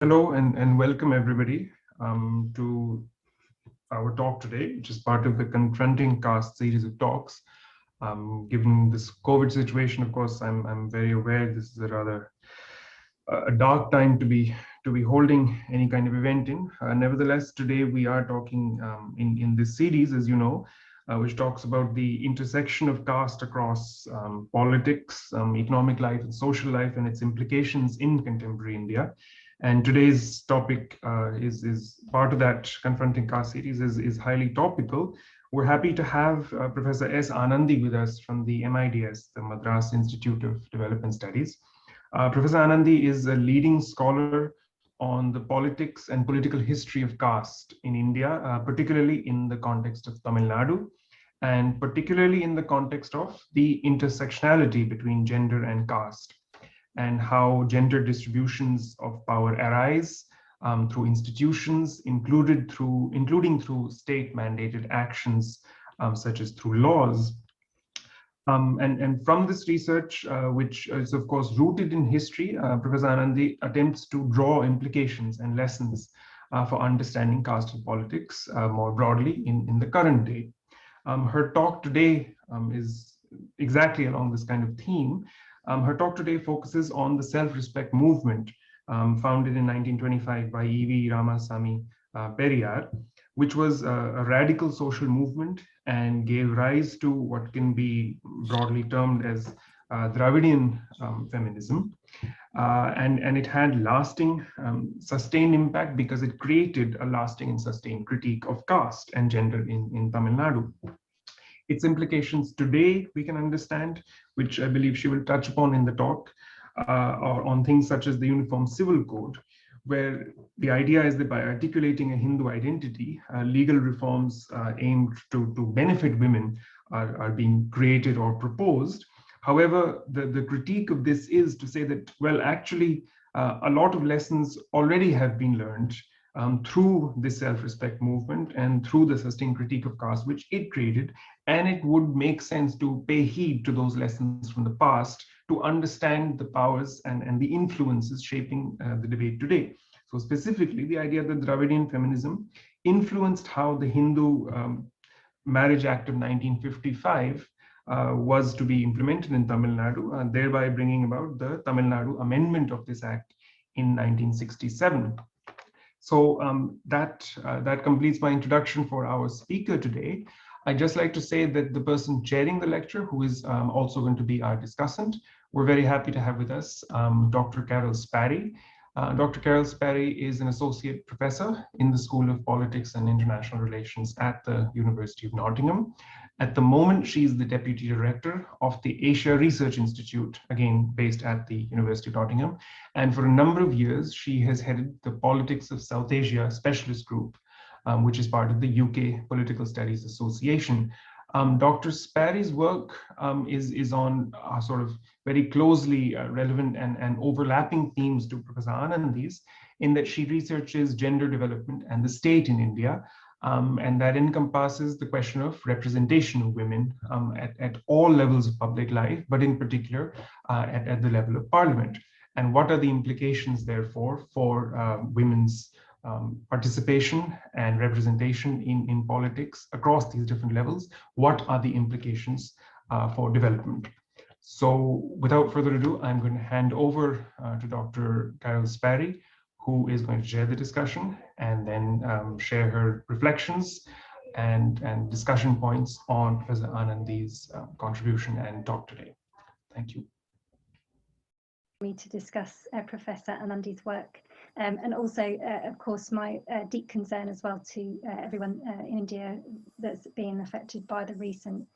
Hello and welcome everybody to our talk today, which is part of the Confronting Caste series of talks. Given this COVID situation, of course, I'm very aware this is a rather a dark time to be holding any kind of event in. Nevertheless, today we are talking in this series, as you know, which talks about the intersection of caste across politics, economic life, and social life, and its implications in contemporary India. And today's topic is part of that Confronting Caste series is highly topical. We're happy to have Professor S. Anandi with us from the MIDS, the Madras Institute of Development Studies. Professor Anandi is a leading scholar on the politics and political history of caste in India, particularly in the context of Tamil Nadu, and particularly in the context of the intersectionality between gender and caste, and how gender distributions of power arise through institutions, including through state-mandated actions, such as through laws. And from this research, which is of course rooted in history, Professor Anandi attempts to draw implications and lessons for understanding caste and politics more broadly in the current day. Her talk today is exactly along this kind of theme. Her talk today focuses on the self-respect movement founded in 1925 by E.V.Ramasamy Periyar, which was a radical social movement and gave rise to what can be broadly termed as Dravidian Feminism. And it had lasting, sustained impact because it created a lasting and sustained critique of caste and gender in Tamil Nadu. Its implications today we can understand, which I believe she will touch upon in the talk, or on things such as the Uniform Civil Code, where the idea is that by articulating a Hindu identity, legal reforms aimed to benefit women are being created or proposed. However, the critique of this is to say that, well, actually, a lot of lessons already have been learned through the self-respect movement and through the sustained critique of caste, which it created, and it would make sense to pay heed to those lessons from the past to understand the powers and the influences shaping the debate today. So specifically, the idea that Dravidian feminism influenced how the Hindu Marriage Act of 1955 was to be implemented in Tamil Nadu, thereby bringing about the Tamil Nadu amendment of this act in 1967. So that completes my introduction for our speaker today. I'd just like to say that the person chairing the lecture, who is also going to be our discussant, we're very happy to have with us Dr. Carol Sparry. Dr. Carol Sparry is an associate professor in the School of Politics and International Relations at the University of Nottingham. At the moment, she's the deputy director of the Asia Research Institute, again based at the University of Nottingham. And for a number of years, she has headed the Politics of South Asia Specialist Group, which is part of the UK Political Studies Association. Dr. Sparry's work is on sort of very closely relevant and overlapping themes to Professor Anandi's, in that she researches gender development and the state in India, and that encompasses the question of representation of women at all levels of public life, but in particular at the level of parliament. And what are the implications, therefore, for women's participation and representation in politics across these different levels? What are the implications for development? So without further ado, I'm going to hand over to Dr. Carol Sparry, who is going to chair the discussion and then share her reflections and discussion points on Professor Anandi's contribution and talk today. Thank you. Me to discuss Professor Anandi's work, and also, of course, my deep concern as well to everyone in India that's being affected by the recent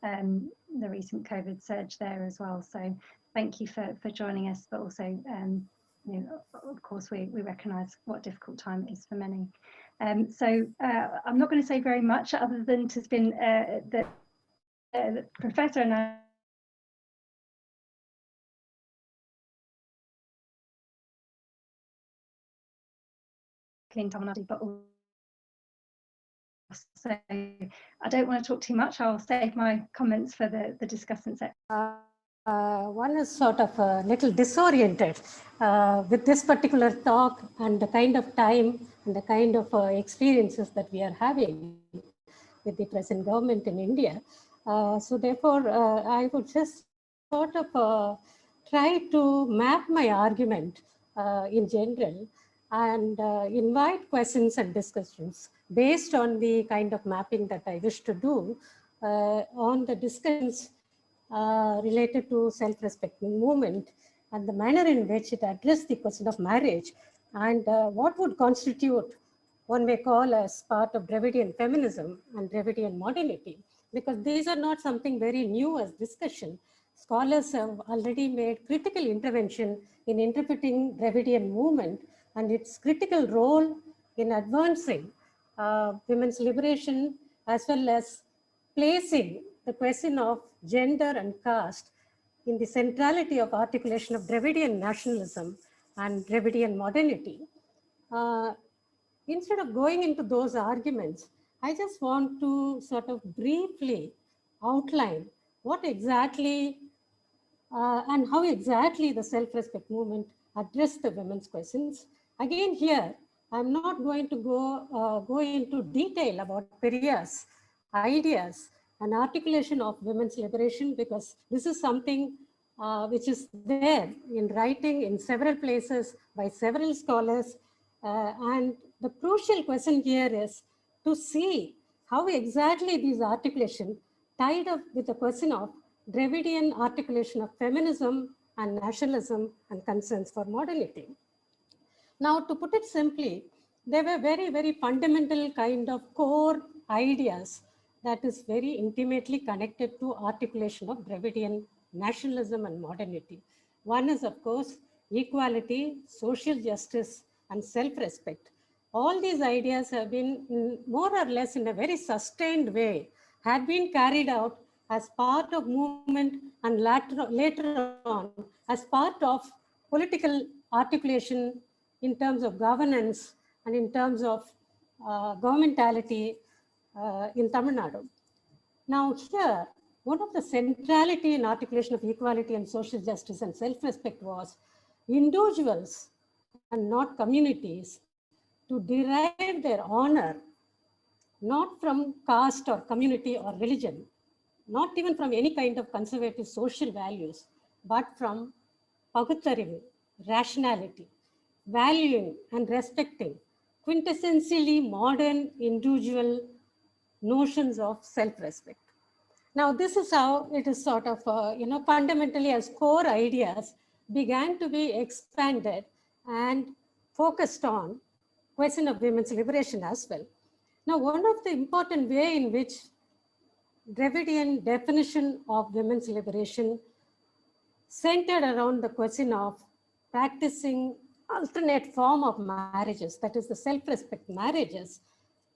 COVID surge there as well. So thank you for joining us, but also, you know, of course, we recognise what a difficult time it is for many. So I'm not going to say very much other than it has been that Professor and in Tamil Nadu, but also I don't want to talk too much. I'll save my comments for the discussant section. one is sort of a little disoriented with this particular talk and the kind of time and the kind of experiences that we are having with the present government in India. So therefore, I would just sort of try to map my argument in general and invite questions and discussions based on the kind of mapping that I wish to do on the discussions related to self-respecting movement and the manner in which it addressed the question of marriage and what would constitute, one may call, as part of Dravidian feminism and Dravidian modernity, because these are not something very new as discussion. Scholars have already made critical intervention in interpreting Dravidian movement and its critical role in advancing women's liberation, as well as placing the question of gender and caste in the centrality of articulation of Dravidian nationalism and Dravidian modernity. Instead of going into those arguments, I just want to sort of briefly outline what exactly and how exactly the self-respect movement addressed the women's questions. Again, here, I'm not going to go into detail about Periyar's ideas and articulation of women's liberation, because this is something which is there in writing in several places by several scholars. And the crucial question here is to see how exactly these articulation tied up with the question of Dravidian articulation of feminism and nationalism and concerns for modernity. Now, to put it simply, there were very, very fundamental kind of core ideas that is very intimately connected to articulation of Dravidian nationalism and modernity. One is, of course, equality, social justice, and self-respect. All these ideas have been more or less in a very sustained way, had been carried out as part of movement and later on as part of political articulation in terms of governance and in terms of governmentality in Tamil Nadu. Now here, one of the centrality in articulation of equality and social justice and self-respect was individuals and not communities to derive their honor not from caste or community or religion, not even from any kind of conservative social values, but from pagutarivu, rationality, valuing and respecting quintessentially modern individual notions of self-respect. Now, this is how it is sort of, fundamentally as core ideas began to be expanded and focused on question of women's liberation as well. Now, one of the important way in which Dravidian definition of women's liberation centered around the question of practicing alternate form of marriages, that is the self-respect marriages,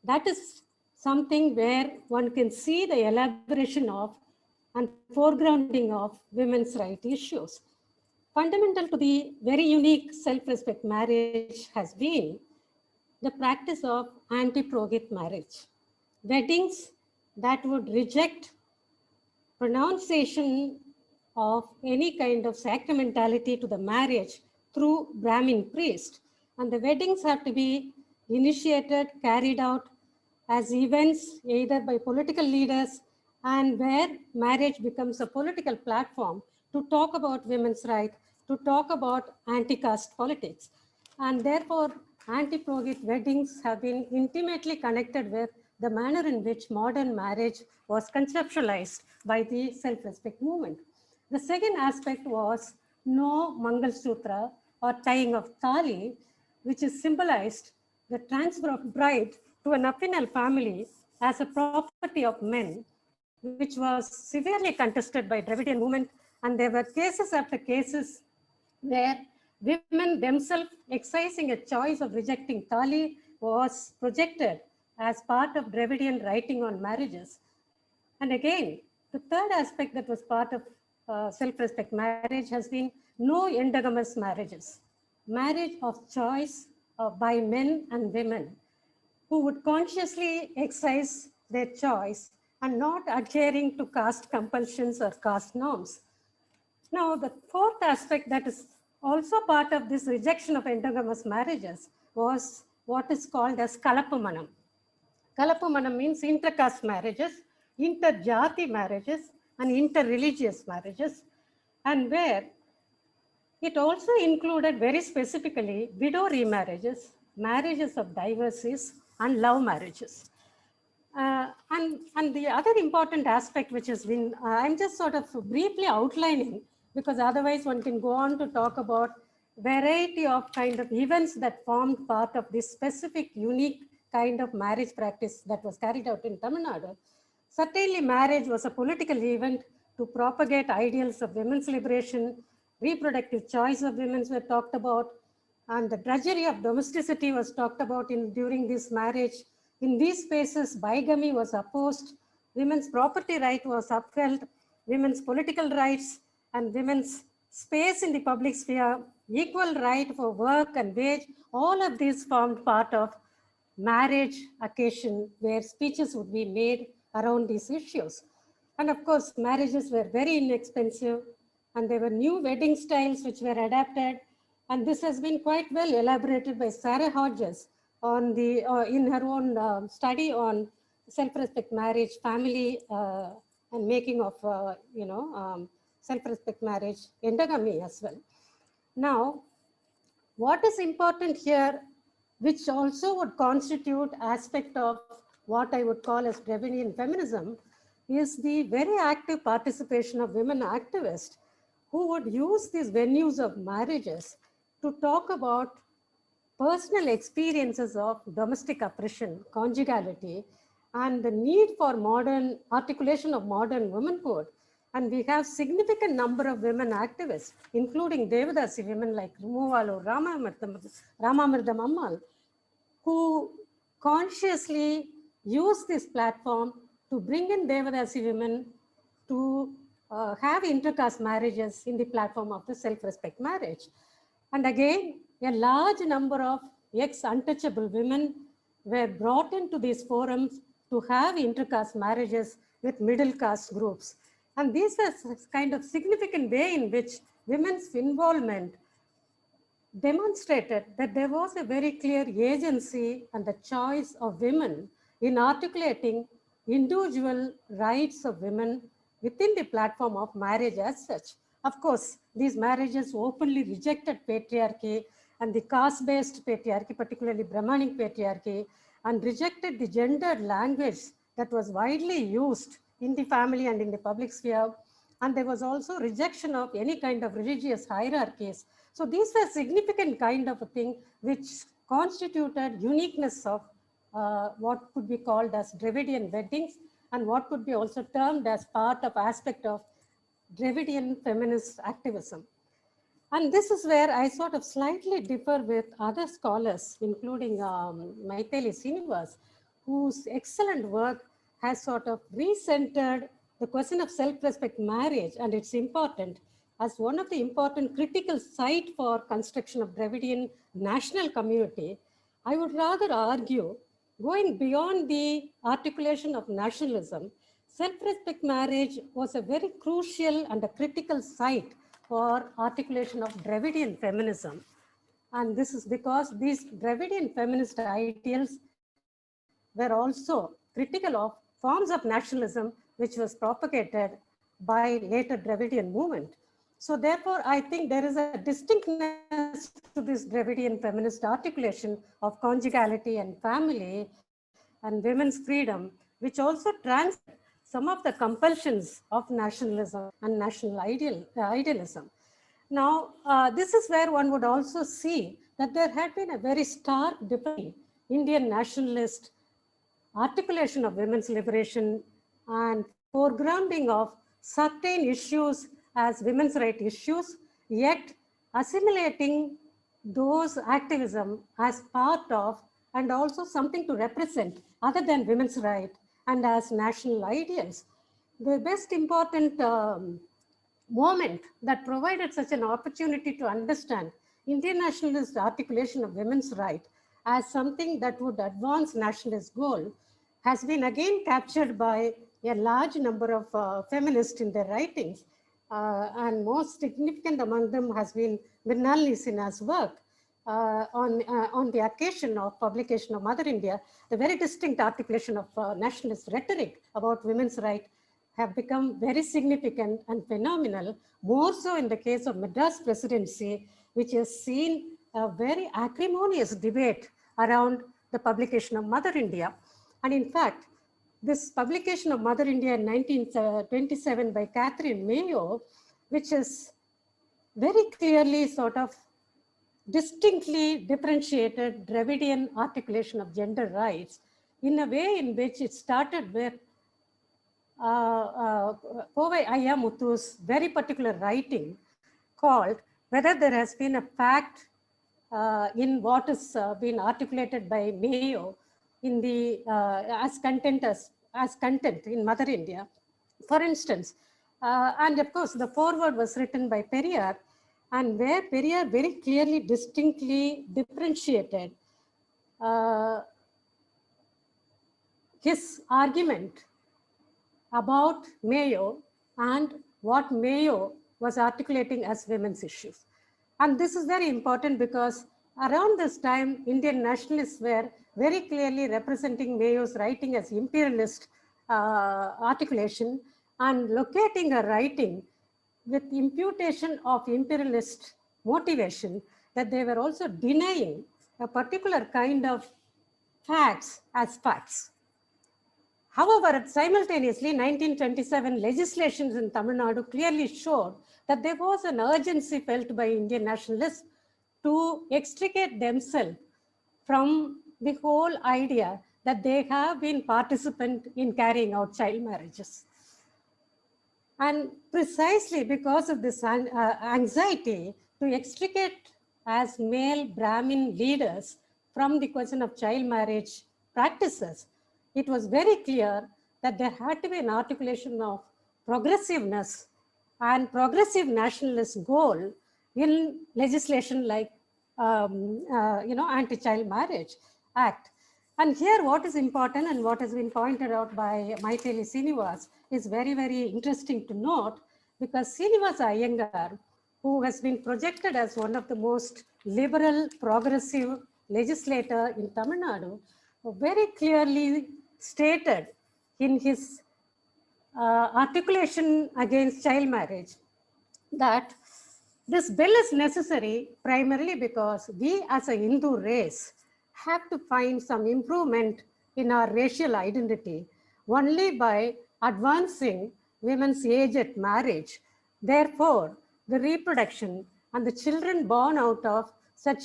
that is something where one can see the elaboration of and foregrounding of women's rights issues. Fundamental to the very unique self-respect marriage has been the practice of anti-progate marriage, weddings that would reject pronunciation of any kind of sacramentality to the marriage through Brahmin priest. And the weddings have to be initiated, carried out as events either by political leaders, and where marriage becomes a political platform to talk about women's rights, to talk about anti-caste politics. And therefore, anti-progate weddings have been intimately connected with the manner in which modern marriage was conceptualized by the self-respect movement. The second aspect was no Mangal Sutra or tying of thali, which is symbolized the transfer of bride to an affinal family as a property of men, which was severely contested by Dravidian movement. And there were cases after cases where women themselves exercising a choice of rejecting thali was projected as part of Dravidian writing on marriages. And again, the third aspect that was part of self-respect marriage has been no endogamous marriages, marriage of choice by men and women who would consciously exercise their choice and not adhering to caste compulsions or caste norms. Now, the fourth aspect that is also part of this rejection of endogamous marriages was what is called as Kalapamanam. Kalapamanam means intercaste marriages, interjati marriages, and interreligious marriages, and where it also included very specifically widow remarriages, marriages of divorcees, and love marriages. And the other important aspect which has been, I'm just sort of briefly outlining, because otherwise one can go on to talk about variety of kind of events that formed part of this specific unique kind of marriage practice that was carried out in Tamil Nadu. Certainly marriage was a political event to propagate ideals of women's liberation, reproductive choice of women were talked about, and the drudgery of domesticity was talked about during this marriage. In these spaces, bigamy was opposed, women's property right was upheld, women's political rights and women's space in the public sphere, equal right for work and wage, all of these formed part of marriage occasion where speeches would be made around these issues. And of course, marriages were very inexpensive and there were new wedding styles which were adapted. And this has been quite well elaborated by Sarah Hodges on the, in her own study on self-respect marriage, family, and making of, self-respect marriage, endogamy as well. Now, what is important here, which also would constitute aspect of what I would call as Dravidian feminism, is the very active participation of women activists who would use these venues of marriages to talk about personal experiences of domestic oppression, conjugality, and the need for modern articulation of modern womanhood. And we have significant number of women activists, including Devadasi women like Muvalu Ramamurdam Ammal, who consciously use this platform to bring in Devadasi women to have intercaste marriages in the platform of the self-respect marriage. And again, a large number of ex-untouchable women were brought into these forums to have intercaste marriages with middle caste groups. And these were kind of significant way in which women's involvement demonstrated that there was a very clear agency and the choice of women in articulating individual rights of women within the platform of marriage as such. Of course, these marriages openly rejected patriarchy and the caste-based patriarchy, particularly Brahmanic patriarchy, and rejected the gendered language that was widely used in the family and in the public sphere. And there was also rejection of any kind of religious hierarchies. So these were significant kind of a thing which constituted uniqueness of what could be called as Dravidian weddings and what could be also termed as part of aspect of Dravidian feminist activism. And this is where I sort of slightly differ with other scholars, including Maithili Srinivas, whose excellent work has sort of recentered the question of self-respect marriage and its importance as one of the important critical site for construction of Dravidian national community. I would rather argue, going beyond the articulation of nationalism, self-respect marriage was a very crucial and a critical site for articulation of Dravidian feminism. And this is because these Dravidian feminist ideals were also critical of forms of nationalism which was propagated by later Dravidian movement. So therefore, I think there is a distinctness to this Dravidian feminist articulation of conjugality and family and women's freedom, which also transcends some of the compulsions of nationalism and national idealism. Now, this is where one would also see that there had been a very stark difference in Indian nationalist articulation of women's liberation and foregrounding of certain issues as women's rights issues, yet assimilating those activism as part of and also something to represent other than women's rights and as national ideals. The best important moment that provided such an opportunity to understand Indian nationalist articulation of women's rights as something that would advance nationalist goal has been again captured by a large number of feminists in their writings. and most significant among them has been Mrinalini Sinha's work on the occasion of publication of Mother India. The very distinct articulation of nationalist rhetoric about women's rights have become very significant and phenomenal, more so in the case of Madras presidency, which has seen a very acrimonious debate around the publication of Mother India. And in fact, this publication of Mother India in 1927 by Catherine Mayo, which is very clearly sort of distinctly differentiated Dravidian articulation of gender rights in a way in which it started with Kovai Ayamuthu's very particular writing called Whether There Has Been a Fact in What Is Been Articulated by Mayo in the as content in Mother India. For instance, and of course the foreword was written by Periyar, and where Periyar very clearly, distinctly differentiated his argument about Mayo and what Mayo was articulating as women's issues. And this is very important because around this time, Indian nationalists were very clearly representing Mayo's writing as imperialist articulation and locating her writing with imputation of imperialist motivation, that they were also denying a particular kind of facts as facts. However, simultaneously, 1927 legislations in Tamil Nadu clearly showed that there was an urgency felt by Indian nationalists to extricate themselves from the whole idea that they have been participant in carrying out child marriages. And precisely because of this anxiety to extricate as male Brahmin leaders from the question of child marriage practices, it was very clear that there had to be an articulation of progressiveness and progressive nationalist goal in legislation like Anti-Child Marriage Act. And here what is important and what has been pointed out by Maithili Srinivas is very, very interesting to note, because Srinivasa Iyengar, who has been projected as one of the most liberal, progressive legislator in Tamil Nadu, very clearly stated in his articulation against child marriage that this bill is necessary primarily because we as a Hindu race have to find some improvement in our racial identity only by advancing women's age at marriage. Therefore, the reproduction and the children born out of such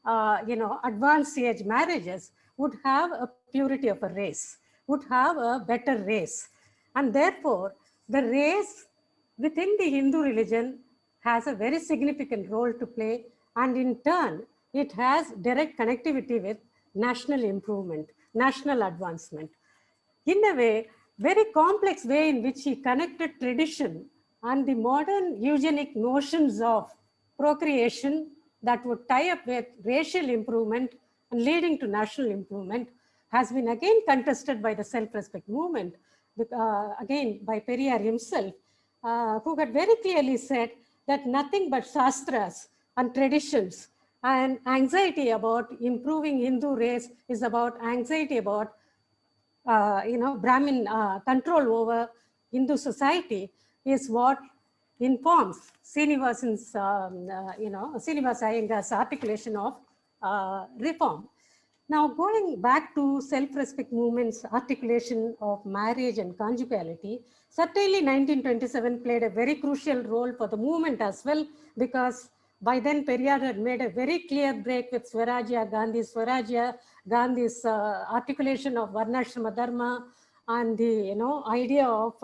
advanced age marriages would have a purity of a race, would have a better race. And therefore, the race within the Hindu religion has a very significant role to play, and in turn, it has direct connectivity with national improvement, national advancement. In a way, very complex way in which he connected tradition and the modern eugenic notions of procreation that would tie up with racial improvement and leading to national improvement has been again contested by the self-respect movement, again by Periyar himself, who had very clearly said that nothing but shastras and traditions and anxiety about improving Hindu race is about anxiety about Brahmin control over Hindu society is what informs Srinivasan's, Srinivasa Iyengar's articulation of reform. Now, going back to self-respect movement's articulation of marriage and conjugality, certainly 1927 played a very crucial role for the movement as well, because by then Periyar had made a very clear break with Swarajya, Gandhi's articulation of Varnashrama Dharma and the idea of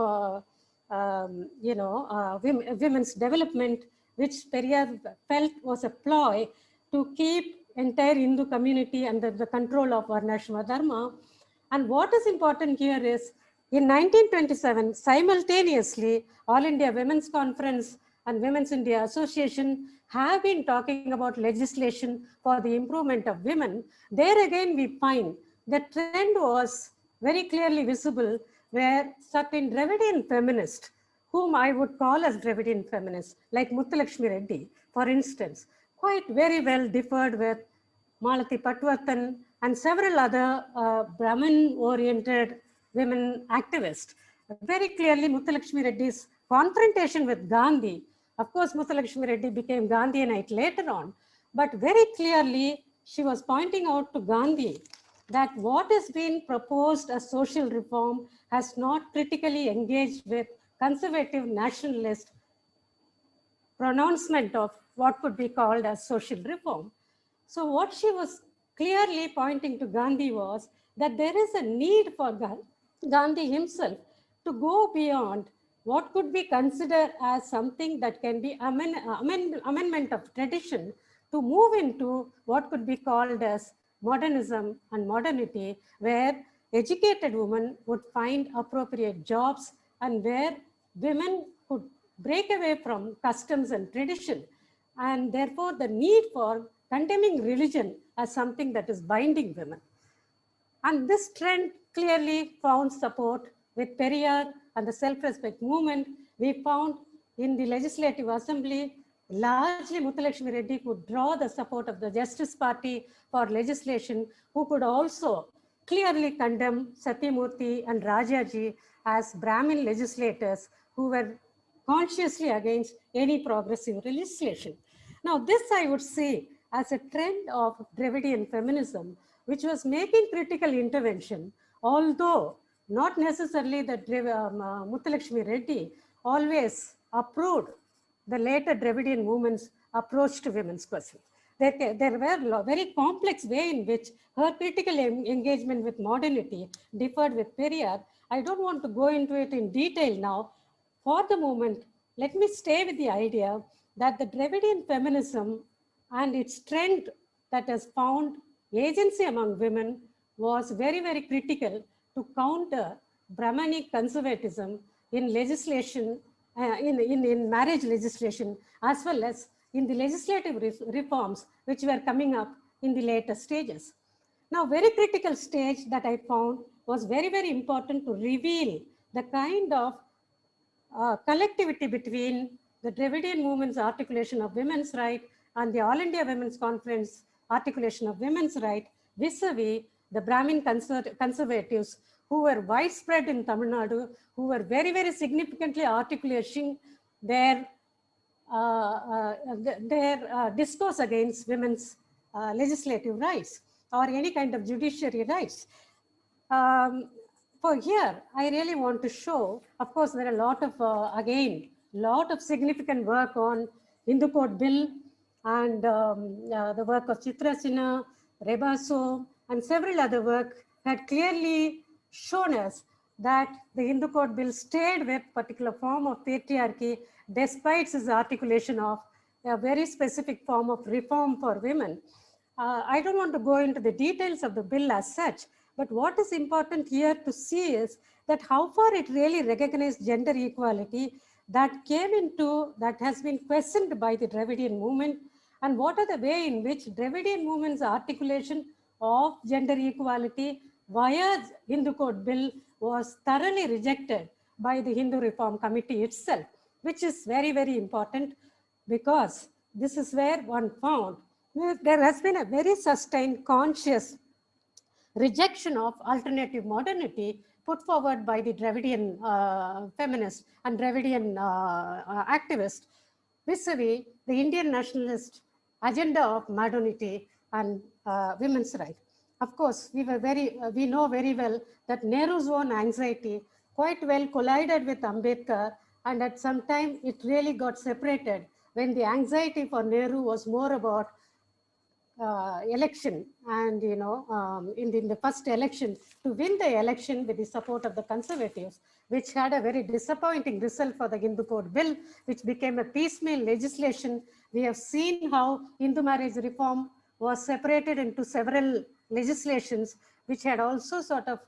women's development, which Periyar felt was a ploy to keep entire Hindu community under the control of Varnashrama Dharma. And what is important here is, in 1927, simultaneously, All India Women's Conference and Women's India Association have been talking about legislation for the improvement of women. There again, we find the trend was very clearly visible, where certain Dravidian feminists whom I would call as Dravidian feminists, like Muthulakshmi Reddy, for instance, quite very well differed with Malati Patwardhan and several other Brahmin-oriented women activists. Very clearly, Muthulakshmi Reddy's confrontation with Gandhi, of course, Muthulakshmi Reddy became Gandhianite later on, but very clearly, she was pointing out to Gandhi that what is being proposed as social reform has not critically engaged with conservative nationalist pronouncement of what could be called as social reform. So what she was clearly pointing to Gandhi was that there is a need for Gandhi himself to go beyond what could be considered as something that can be amendment of tradition to move into what could be called as modernism and modernity, where educated women would find appropriate jobs and where women could break away from customs and tradition, and therefore the need for condemning religion as something that is binding women. And this trend clearly found support with Periyar and the self-respect movement. We found in the Legislative Assembly, largely Muthulakshmi Reddy could draw the support of the Justice Party for legislation, who could also clearly condemn Satyamurthy and Rajaji as Brahmin legislators who were consciously against any progressive legislation. Now, this I would say as a trend of Dravidian feminism, which was making critical intervention, although not necessarily that Muthulakshmi Reddy always approved the later Dravidian movement's approach to women's questions. There were a very complex way in which her critical engagement with modernity differed with Periyar. I don't want to go into it in detail now. For the moment, let me stay with the idea that the Dravidian feminism and its trend that has found agency among women was very, very critical to counter Brahmanic conservatism in legislation, in marriage legislation, as well as in the legislative reforms which were coming up in the later stages. Now, very critical stage that I found was very, very important to reveal the kind of collectivity between the Dravidian movement's articulation of women's right and the All India Women's Conference articulation of women's right vis-a-vis the Brahmin conservatives who were widespread in Tamil Nadu, who were very, very significantly articulating their discourse against women's legislative rights or any kind of judiciary rights. For here, I really want to show, of course, there are a lot of, again, lot of significant work on Hindu Code Bill and the work of Chitra Sinha, Rebaso, and several other work had clearly shown us that the Hindu Code Bill stayed with particular form of patriarchy despite its articulation of a very specific form of reform for women. I don't want to go into the details of the bill as such, but what is important here to see is that how far it really recognized gender equality that came into, that has been questioned by the Dravidian movement, and what are the way in which Dravidian movement's articulation of gender equality via Hindu Code Bill was thoroughly rejected by the Hindu Reform Committee itself, which is very, very important because this is where one found there has been a very sustained conscious rejection of alternative modernity put forward by the Dravidian feminists and Dravidian activists vis-a-vis the Indian nationalist agenda of modernity and women's rights. Of course, we know very well that Nehru's own anxiety quite well collided with Ambedkar, and at some time it really got separated when the anxiety for Nehru was more about election, and in the first election to win the election with the support of the conservatives, which had a very disappointing result for the Hindu Code Bill, which became a piecemeal legislation. We have seen how Hindu marriage reform was separated into several legislations, which had also sort of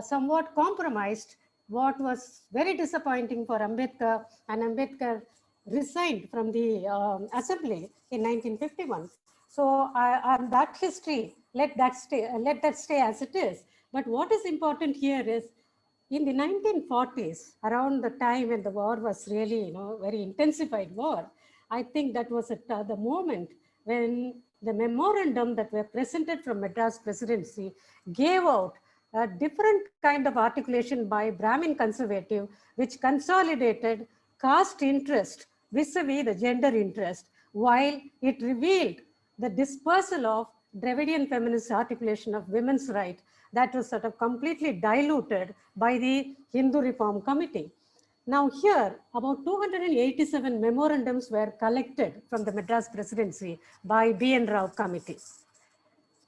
somewhat compromised what was very disappointing for Ambedkar, and Ambedkar resigned from the assembly in 1951. So on that history, let that stay as it is. But what is important here is in the 1940s, around the time when the war was really, very intensified war, I think that was the moment when the memorandum that were presented from Madras presidency gave out a different kind of articulation by Brahmin conservative, which consolidated caste interest vis-a-vis the gender interest, while it revealed the dispersal of Dravidian feminist articulation of women's right that was sort of completely diluted by the Hindu Reform Committee. Now here, about 287 memorandums were collected from the Madras presidency by B.N. Rao committee.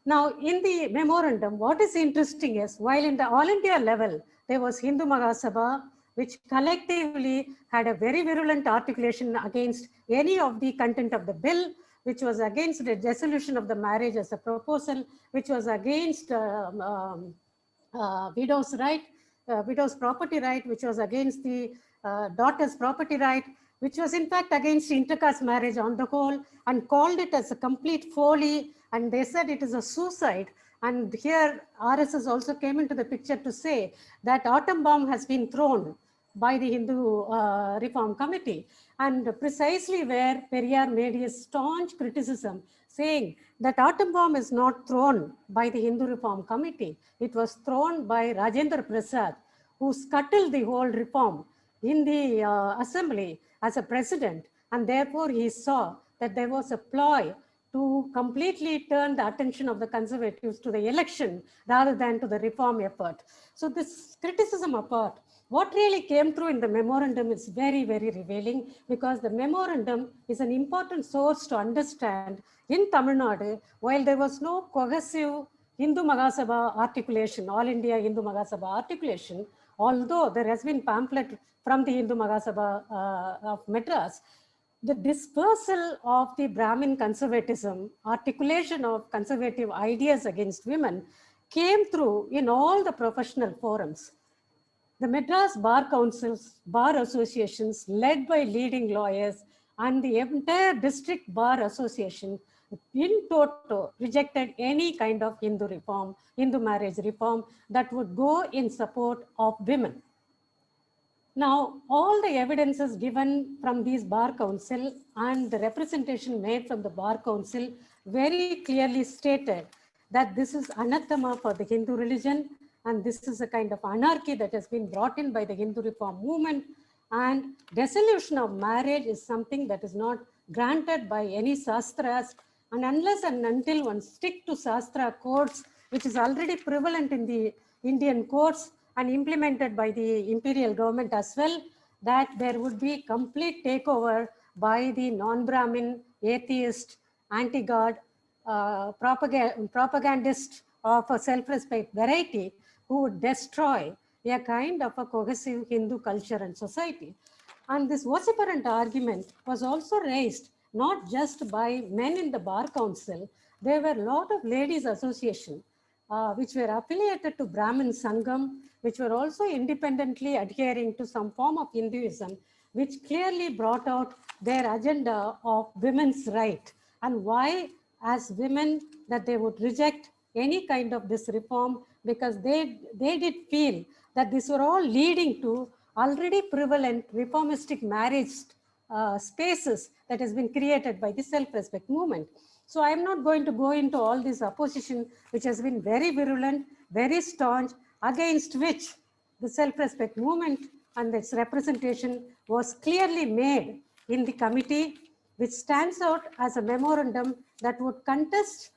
Now, in the memorandum, what is interesting is, while in the all India level, there was Hindu Mahasabha, which collectively had a very virulent articulation against any of the content of the bill, which was against the dissolution of the marriage as a proposal, which was against widow's right, widow's property right, which was against the daughter's property right, which was in fact against intercaste marriage on the whole, and called it as a complete folly. And they said it is a suicide. And here RSS also came into the picture to say that atom bomb has been thrown by the Hindu Reform Committee, and precisely where Periyar made his staunch criticism, saying that atom bomb is not thrown by the Hindu Reform Committee. It was thrown by Rajendra Prasad, who scuttled the whole reform in the assembly as a president, and therefore he saw that there was a ploy to completely turn the attention of the conservatives to the election rather than to the reform effort. So this criticism apart, what really came through in the memorandum is very, very revealing, because the memorandum is an important source to understand in Tamil Nadu, while there was no cohesive Hindu Mahasabha articulation, All India Hindu Mahasabha articulation, although there has been pamphlet from the Hindu Mahasabha of Madras, the dispersal of the Brahmin conservatism, articulation of conservative ideas against women came through in all the professional forums. The Madras Bar Councils, bar associations led by leading lawyers, and the entire district bar association in toto rejected any kind of Hindu reform, Hindu marriage reform that would go in support of women. Now, all the evidences given from these bar council and the representation made from the bar council very clearly stated that this is anathema for the Hindu religion, and this is a kind of anarchy that has been brought in by the Hindu Reform Movement, and dissolution of marriage is something that is not granted by any sastras, and unless and until one stick to sastra codes, which is already prevalent in the Indian courts and implemented by the imperial government as well, that there would be complete takeover by the non-Brahmin, atheist, anti-God, propagandist of a self-respect variety, who would destroy a kind of a cohesive Hindu culture and society. And this vociferant argument was also raised not just by men in the bar council. There were a lot of ladies associations which were affiliated to Brahmin Sangam, which were also independently adhering to some form of Hinduism, which clearly brought out their agenda of women's right, and why as women that they would reject any kind of this reform, because they did feel that these were all leading to already prevalent reformistic marriage spaces that has been created by the self-respect movement. So I'm not going to go into all this opposition, which has been very virulent, very staunch, against which the self-respect movement and its representation was clearly made in the committee, which stands out as a memorandum that would contest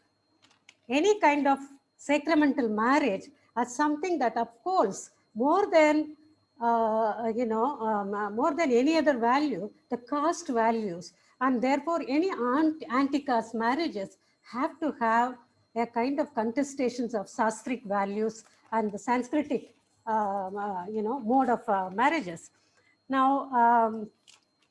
any kind of sacramental marriage as something that upholds more than more than any other value, the caste values, and therefore any anti-caste marriages have to have a kind of contestations of sastric values and the Sanskritic mode of marriages. Now,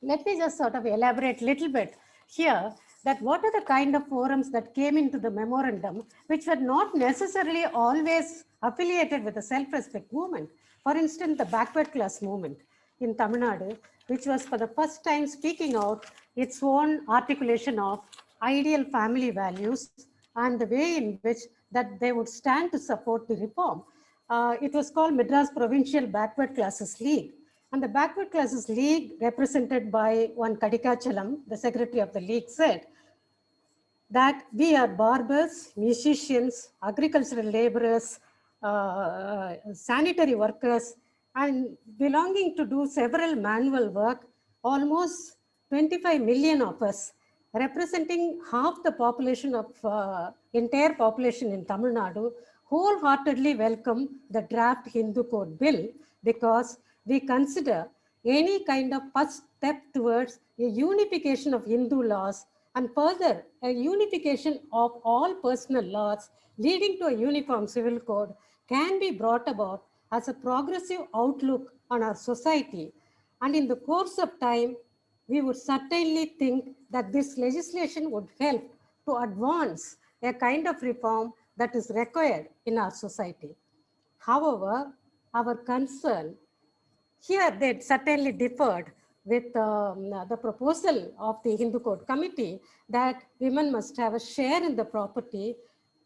let me just sort of elaborate a little bit here that what are the kind of forums that came into the memorandum, which were not necessarily always affiliated with the self-respect movement. For instance, the backward class movement in Tamil Nadu, which was for the first time speaking out its own articulation of ideal family values and the way in which that they would stand to support the reform. It was called Madras Provincial Backward Classes League. And the Backward Classes League, represented by one Kadikachalam, the secretary of the league, said that we are barbers, musicians, agricultural laborers, sanitary workers, and belonging to do several manual work, almost 25 million of us, representing half the population of entire population in Tamil Nadu, wholeheartedly welcome the draft Hindu Code Bill because we consider any kind of first step towards a unification of Hindu laws and further a unification of all personal laws leading to a uniform civil code can be brought about as a progressive outlook on our society. And in the course of time, we would certainly think that this legislation would help to advance a kind of reform that is required in our society. However, our concern here, they certainly differed with the proposal of the Hindu Code Committee that women must have a share in the property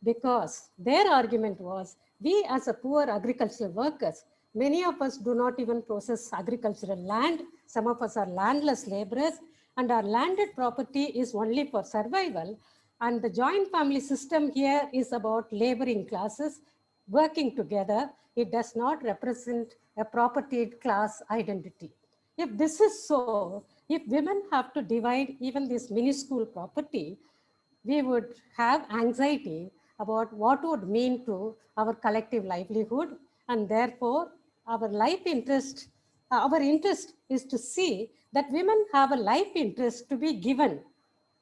because their argument was, we as a poor agricultural workers, many of us do not even possess agricultural land. Some of us are landless laborers, and our landed property is only for survival. And the joint family system here is about laboring classes working together. It does not represent a property class identity. If this is so, if women have to divide even this minuscule property, we would have anxiety about what would mean to our collective livelihood, and therefore our interest is to see that women have a life interest to be given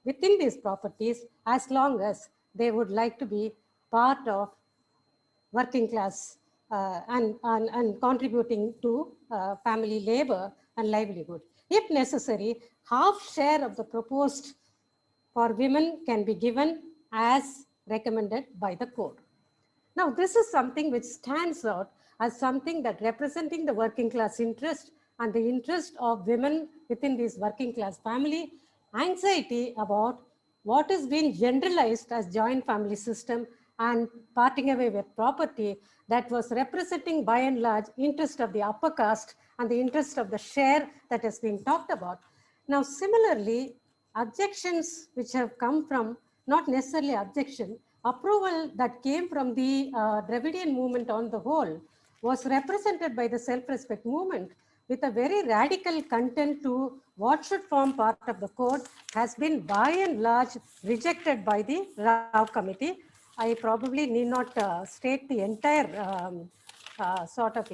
within these properties as long as they would like to be part of working class and contributing to family labor and livelihood. If necessary, half share of the proposed for women can be given as recommended by the code. Now, this is something which stands out as something that representing the working class interest and the interest of women within this working class family, anxiety about what is being generalized as joint family system and parting away with property that was representing by and large interest of the upper caste and the interest of the share that has been talked about. Now, similarly, objections which have come from, not necessarily objection, approval that came from the Dravidian movement on the whole was represented by the self-respect movement with a very radical content to what should form part of the code has been by and large rejected by the Rao committee. I probably need not state the entire sort of,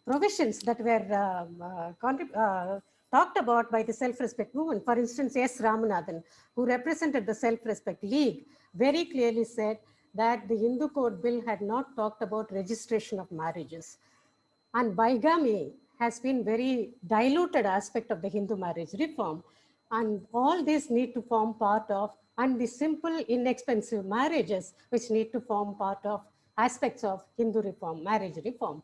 provisions that were talked about by the self-respect movement. For instance, S. Ramanathan, who represented the self-respect league, very clearly said that the Hindu Code Bill had not talked about registration of marriages. And bigamy has been very diluted aspect of the Hindu marriage reform. And all these need to form part of, and the simple, inexpensive marriages, which need to form part of aspects of Hindu reform, marriage reform.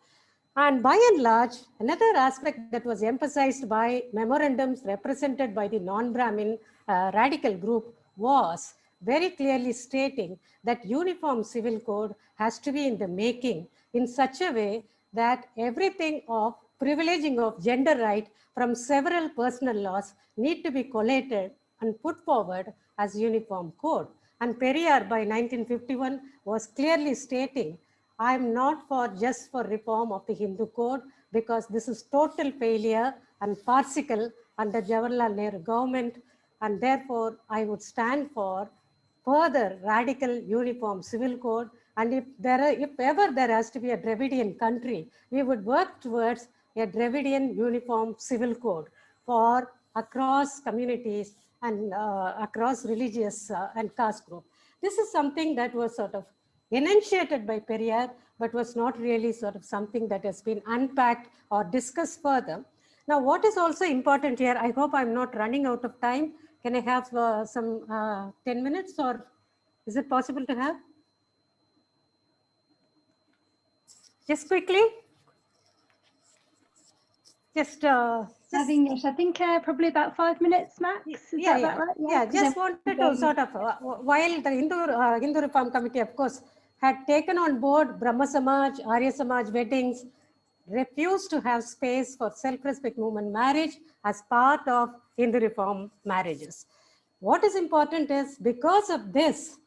And by and large, another aspect that was emphasized by memorandums represented by the non-Brahmin radical group was very clearly stating that uniform civil code has to be in the making in such a way that everything of privileging of gender right from several personal laws need to be collated and put forward as uniform code. And Periyar by 1951 was clearly stating, I am not for just for reform of the Hindu code because this is total failure and farcical under Jawaharlal Nehru government, and therefore I would stand for further radical uniform civil code. And if ever there has to be a Dravidian country, we would work towards a Dravidian uniform civil code for across communities and across religious and caste group. This is something that was sort of enunciated by Periyar, but was not really sort of something that has been unpacked or discussed further. Now, what is also important here, I hope I'm not running out of time. Can I have some 10 minutes, or is it possible to have? Just quickly. Just I think probably about 5 minutes max. Is that right? Yeah, just wanted to sort of, while the Hindu Reform Committee, of course, had taken on board Brahma Samaj, Arya Samaj weddings, refused to have space for self-respect movement marriage as part of Hindu reform marriages. What is important is, because of this,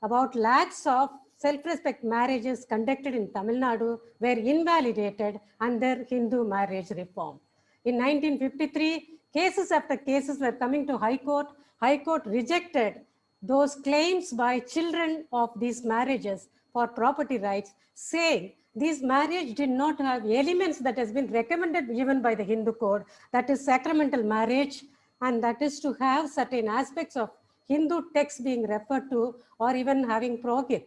about lakhs of self-respect marriages conducted in Tamil Nadu were invalidated under Hindu marriage reform. In 1953, cases after cases were coming to High Court. High Court rejected those claims by children of these marriages for property rights, saying these marriage did not have elements that has been recommended even by the Hindu code, that is sacramental marriage, and that is to have certain aspects of Hindu texts being referred to, or even having Purohit.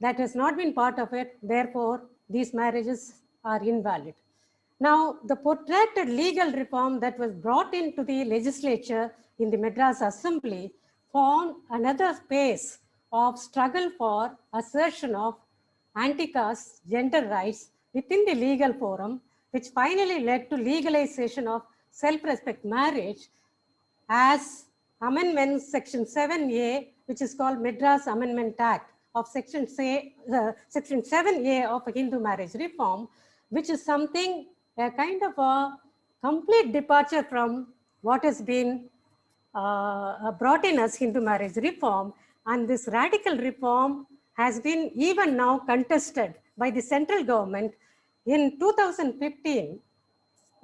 That has not been part of it, therefore these marriages are invalid. Now, the protracted legal reform that was brought into the legislature in the Madras Assembly formed another space of struggle for assertion of anti-caste gender rights within the legal forum, which finally led to legalization of self-respect marriage as amendment section 7A, which is called Madras Amendment Act of section 7A of Hindu marriage reform, which is something, a kind of a complete departure from what has been brought in as Hindu marriage reform. And this radical reform has been even now contested by the central government. In 2015,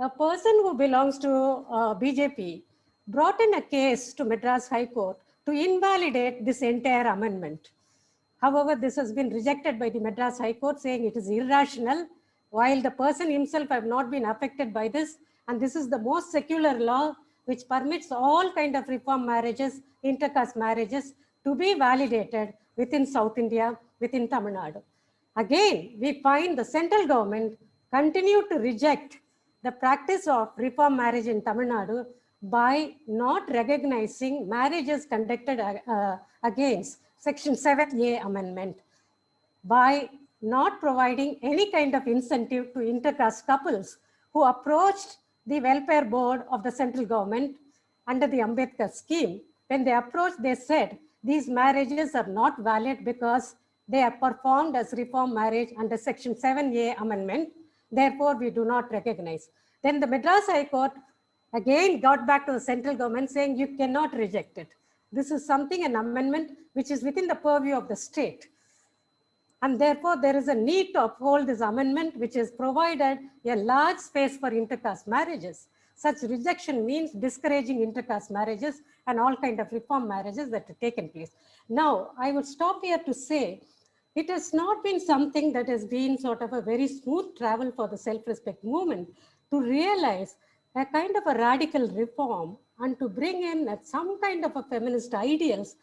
a person who belongs to BJP brought in a case to Madras High Court to invalidate this entire amendment. However, this has been rejected by the Madras High Court, saying it is irrational, while the person himself have not been affected by this. And this is the most secular law which permits all kind of reform marriages, intercaste marriages, to be validated within South India, within Tamil Nadu. Again, we find the central government continue to reject the practice of reform marriage in Tamil Nadu by not recognizing marriages conducted against Section 7A amendment, by not providing any kind of incentive to intercaste couples who approached the welfare board of the central government under the Ambedkar scheme. When they approached, they said these marriages are not valid because they are performed as reform marriage under Section 7A amendment. Therefore, we do not recognize. Then the Madras High Court again got back to the central government saying you cannot reject it. This is something, an amendment which is within the purview of the state. And therefore, there is a need to uphold this amendment, which has provided a large space for intercaste marriages. Such rejection means discouraging intercaste marriages and all kind of reform marriages that have taken place. Now, I would stop here to say, it has not been something that has been sort of a very smooth travel for the self-respect movement to realize a kind of a radical reform and to bring in some kind of a feminist ideals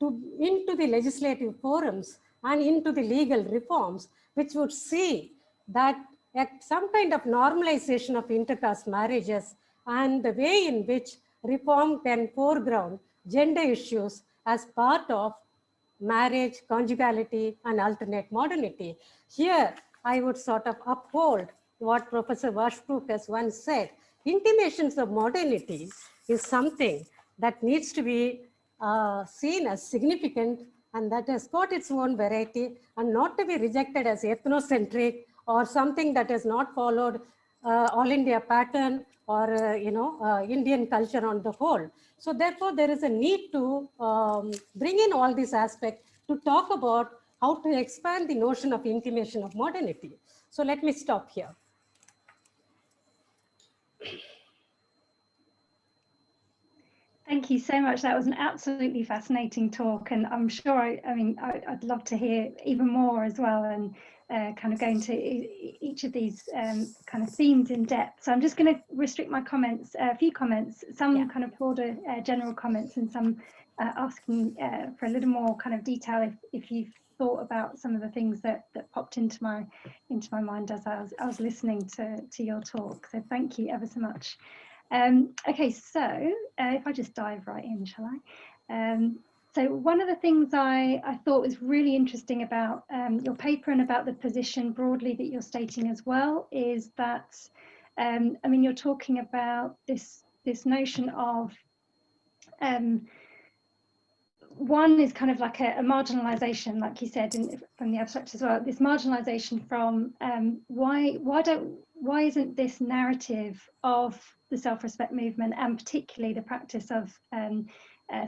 into the legislative forums and into the legal reforms, which would see that some kind of normalization of intercaste marriages and the way in which reform can foreground gender issues as part of marriage, conjugality, and alternate modernity. Here, I would sort of uphold what Professor Washbrook has once said. Intimations of modernity is something that needs to be seen as significant, and that has got its own variety and not to be rejected as ethnocentric or something that has not followed all India pattern or Indian culture on the whole. So therefore, there is a need to bring in all these aspects to talk about how to expand the notion of intimation of modernity. So let me stop here. Thank you so much. That was an absolutely fascinating talk, and I'm sure I'd love to hear even more as well, and kind of go into each of these kind of themes in depth. So I'm just going to restrict my comments, a few comments, some kind of broader general comments, and some asking for a little more kind of detail if you've thought about some of the things that popped into my mind as I was listening to your talk. So thank you ever so much. Okay, so if I just dive right in, shall I? So one of the things I thought was really interesting about your paper and about the position broadly that you're stating as well is that, you're talking about this notion of one is kind of like a marginalization, like you said from the abstract as well, this marginalization from why isn't this narrative of the self-respect movement, and particularly the practice of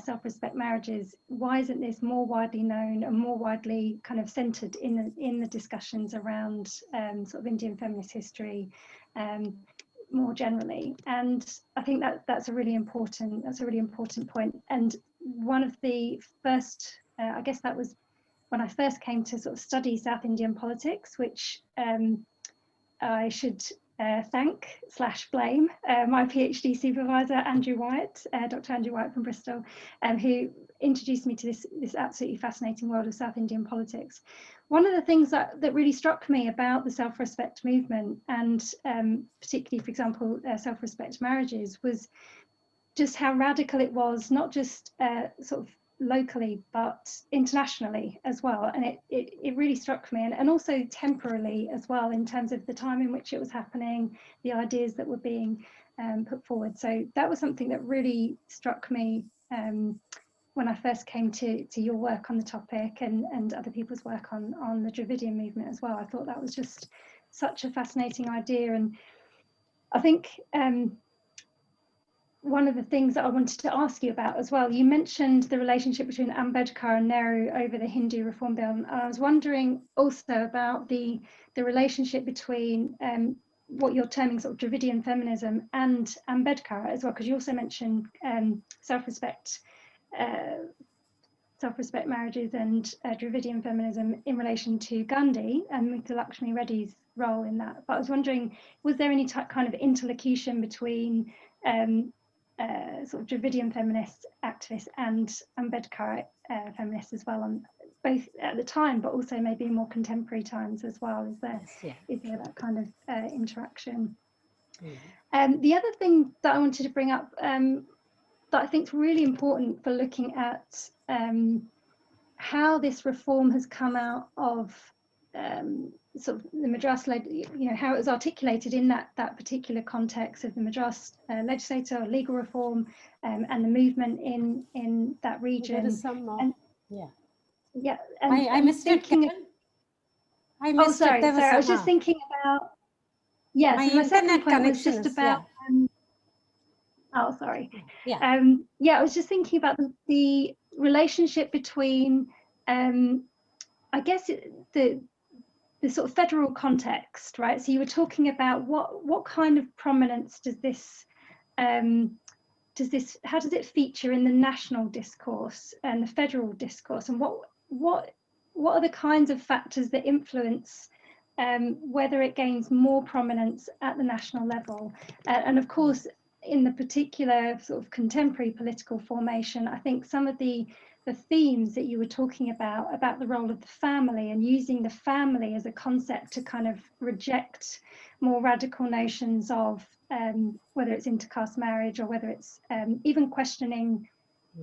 self-respect marriages, why isn't this more widely known and more widely kind of centered in the discussions around sort of Indian feminist history more generally? And I think that's a really important point. And one of the first, I guess that was when I first came to sort of study South Indian politics, which I should thank/blame my PhD supervisor, Andrew Wyatt, Dr. Andrew Wyatt from Bristol, who introduced me to this absolutely fascinating world of South Indian politics. One of the things that really struck me about the self-respect movement, and particularly, for example, self-respect marriages, was just how radical it was, not just sort of locally, but internationally as well. And it really struck me, and also temporally as well, in terms of the time in which it was happening, the ideas that were being put forward. So that was something that really struck me when I first came to your work on the topic, and other people's work on the Dravidian movement as well. I thought that was just such a fascinating idea. And I think one of the things that I wanted to ask you about as well, you mentioned the relationship between Ambedkar and Nehru over the Hindu Reform Bill. And I was wondering also about the relationship between what you're terming sort of Dravidian feminism and Ambedkar as well, because you also mentioned self-respect marriages and Dravidian feminism in relation to Gandhi and Muthu Lakshmi Reddy's role in that. But I was wondering, was there any kind of interlocution between sort of Dravidian feminist activists and Ambedkar feminists as well, on both at the time, but also maybe in more contemporary times as well? Is there, Yes, is there that kind of interaction? Mm-hmm. The other thing that I wanted to bring up that I think is really important for looking at how this reform has come out of sort of the Madras, how it was articulated in that particular context of the Madras legislature or legal reform and the movement in that region. There is some, and I missed it. I missed it. Sorry, I was just thinking about, my so my second point was just is, about oh, sorry. Yeah. I was just thinking about the relationship between I guess the sort of federal context, right? So you were talking about what kind of prominence does this how does it feature in the national discourse and the federal discourse, and what are the kinds of factors that influence whether it gains more prominence at the national level? And of course, in the particular sort of contemporary political formation, I think some of the themes that you were talking about the role of the family and using the family as a concept to kind of reject more radical notions of whether it's intercaste marriage or whether it's even questioning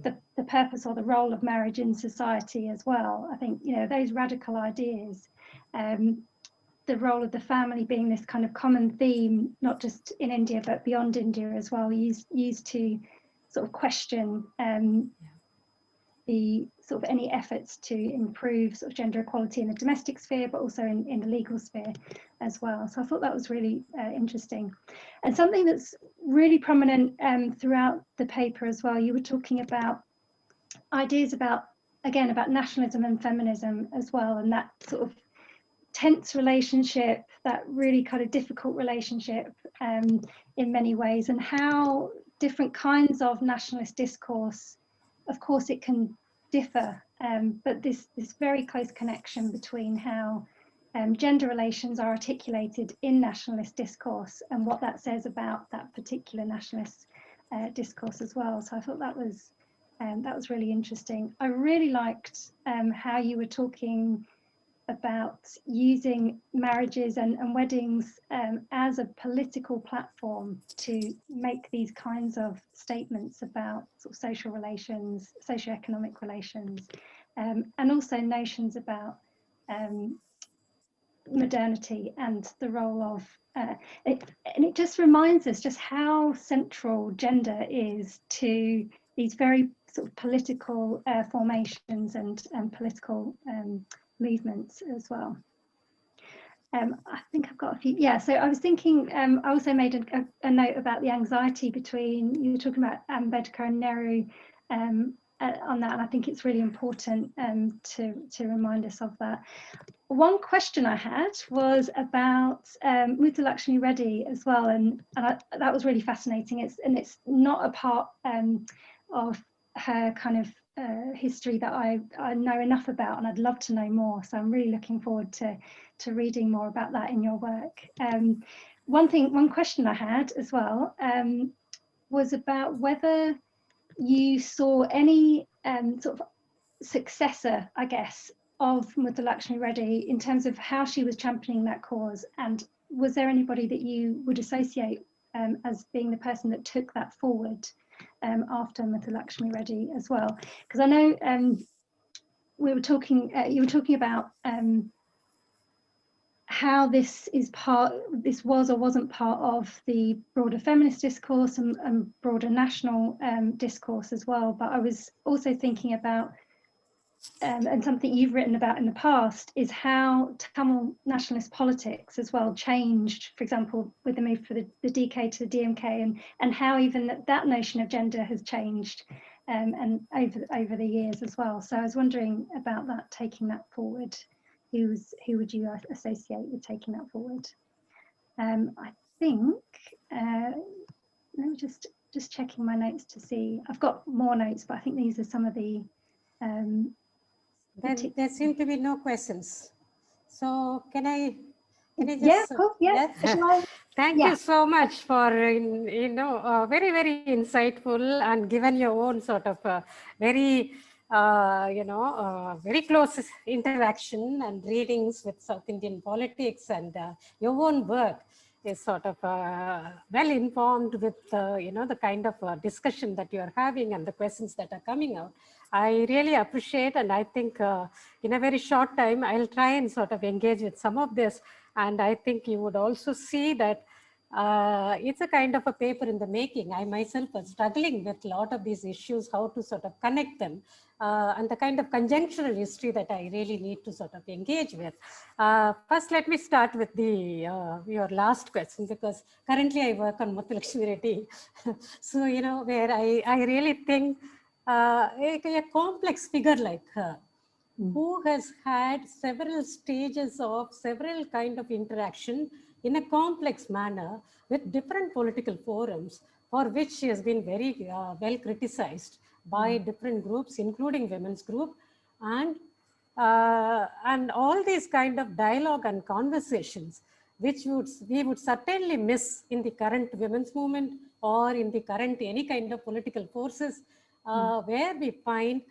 the purpose or the role of marriage in society as well. I think, those radical ideas, the role of the family being this kind of common theme, not just in India, but beyond India as well, used to sort of question the sort of any efforts to improve sort of gender equality in the domestic sphere, but also in the legal sphere as well. So I thought that was really interesting. And something that's really prominent throughout the paper as well, you were talking about ideas about nationalism and feminism as well, and that sort of tense relationship, that really kind of difficult relationship in many ways, and how different kinds of nationalist discourse, of course it can differ, but this very close connection between how gender relations are articulated in nationalist discourse and what that says about that particular nationalist discourse as well. So I thought that was really interesting. I really liked how you were talking about using marriages and weddings as a political platform to make these kinds of statements about sort of social relations, socioeconomic relations, and also notions about modernity and the role of it. And it just reminds us just how central gender is to these very sort of political formations and political movements as well. I think I've got a few. Yeah, so I was thinking, I also made a note about the anxiety between, you were talking about Ambedkar and Nehru on that, and I think it's really important to remind us of that. One question I had was about Muthu Lakshmi Reddy as well, and that was really fascinating. It's not a part of her kind of history that I know enough about, and I'd love to know more. So I'm really looking forward to reading more about that in your work. One question I had as well was about whether you saw any sort of successor, I guess, of Muthu Lakshmi Reddy in terms of how she was championing that cause, and was there anybody that you would associate as being the person that took that forward after Muthu Lakshmi Reddy as well? Because I know we were talking, you were talking about how this was or wasn't part of the broader feminist discourse and broader national discourse as well. But I was also thinking about, and something you've written about in the past, is how Tamil nationalist politics as well changed, for example, with the move for the DK to the DMK, and how even that notion of gender has changed and over the years as well. So I was wondering about that, taking that forward. Who would you associate with taking that forward? I think, let me just checking my notes to see. I've got more notes, but I think these are some of the there seem to be no questions. So can I just... Yeah, of course, yeah. Thank you so much for, very, very insightful, and given your own sort of very, very close interaction and readings with South Indian politics, and your own work is sort of well informed with, the kind of discussion that you are having and the questions that are coming out. I really appreciate, and I think in a very short time, I'll try and sort of engage with some of this. And I think you would also see that it's a kind of a paper in the making. I myself was struggling with a lot of these issues, how to sort of connect them, and the kind of conjunctural history that I really need to sort of engage with. First, let me start with your last question, because currently I work on Muthu Lakshmi Reddy. So, where I really think a complex figure like her, who has had several stages of several kind of interaction in a complex manner with different political forums, for which she has been very well criticized by different groups, including women's group, and all these kind of dialogue and conversations, which we would certainly miss in the current women's movement or in the current any kind of political forces, where we find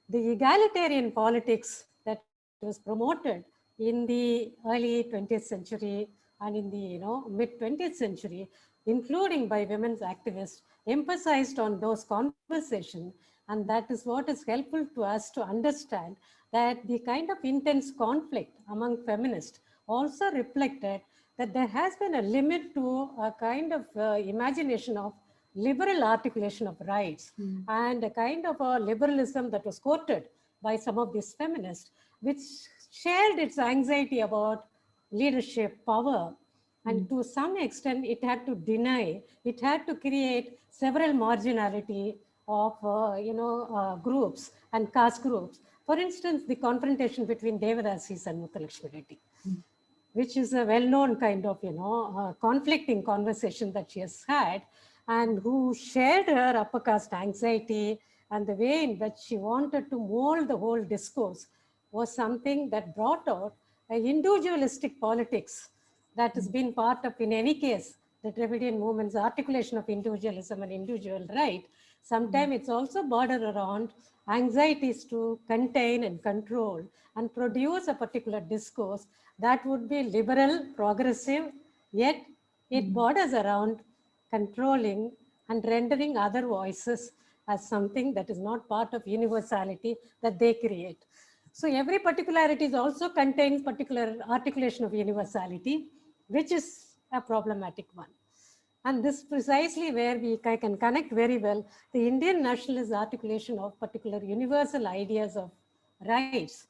the egalitarian politics that was promoted in the early 20th century and in the mid 20th century, including by women's activists, emphasized on those conversations. And that is what is helpful to us to understand that the kind of intense conflict among feminists also reflected that there has been a limit to a kind of imagination of liberal articulation of rights, and a kind of a liberalism that was quoted by some of these feminists, which shared its anxiety about leadership, power, and to some extent it had to deny, it had to create several marginality of groups and caste groups. For instance, the confrontation between Devadasis and Muthu Lakshmi Reddy, which is a well-known kind of conflicting conversation that she has had, and who shared her upper caste anxiety, and the way in which she wanted to mold the whole discourse was something that brought out a individualistic politics that has been part of, in any case, the Dravidian movement's articulation of individualism and individual right. Sometimes it's also bordered around anxieties to contain and control and produce a particular discourse that would be liberal, progressive, yet it borders around controlling and rendering other voices as something that is not part of universality that they create. So every particularity is also contains particular articulation of universality, which is a problematic one. And this precisely where I can connect very well the Indian nationalist articulation of particular universal ideas of rights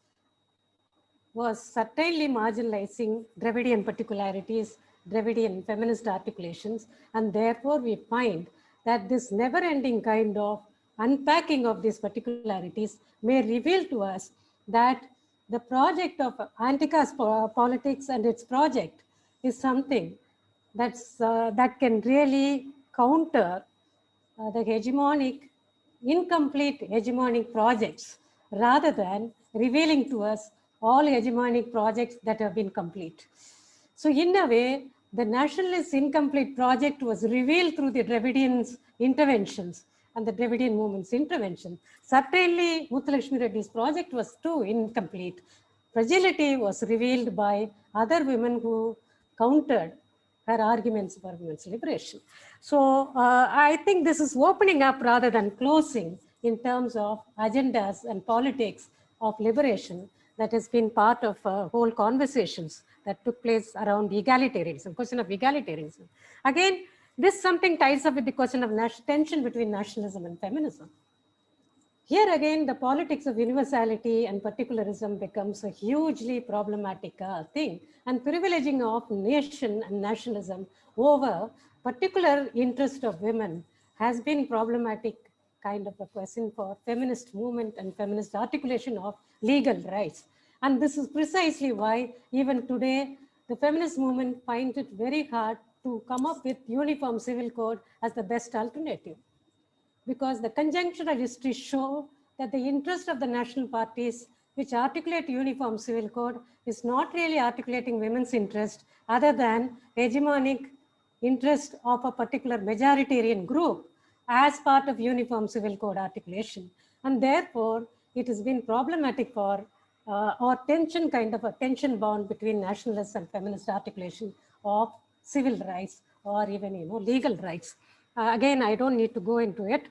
was certainly marginalizing Dravidian particularities, Dravidian feminist articulations, and therefore we find that this never-ending kind of unpacking of these particularities may reveal to us that the project of anti-caste politics and its project is something that can really counter the hegemonic, incomplete hegemonic projects rather than revealing to us all hegemonic projects that have been complete. So in a way, the nationalist incomplete project was revealed through the Dravidians' interventions and the Dravidian movement's intervention. Certainly, Muthulakshmi Reddy's project was too incomplete. Fragility was revealed by other women who countered her arguments for women's liberation. So I think this is opening up rather than closing in terms of agendas and politics of liberation that has been part of whole conversations that took place around egalitarianism, question of egalitarianism. Again, this something ties up with the question of tension between nationalism and feminism. Here again, the politics of universality and particularism becomes a hugely problematic thing, and privileging of nation and nationalism over particular interest of women has been problematic kind of a question for feminist movement and feminist articulation of legal rights. And this is precisely why even today, the feminist movement finds it very hard to come up with uniform civil code as the best alternative, because the conjunctural history show that the interest of the national parties which articulate uniform civil code is not really articulating women's interest other than hegemonic interest of a particular majoritarian group as part of uniform civil code articulation. And therefore, it has been problematic for or tension kind of a tension bound between nationalist and feminist articulation of civil rights or even legal rights. Again, I don't need to go into it.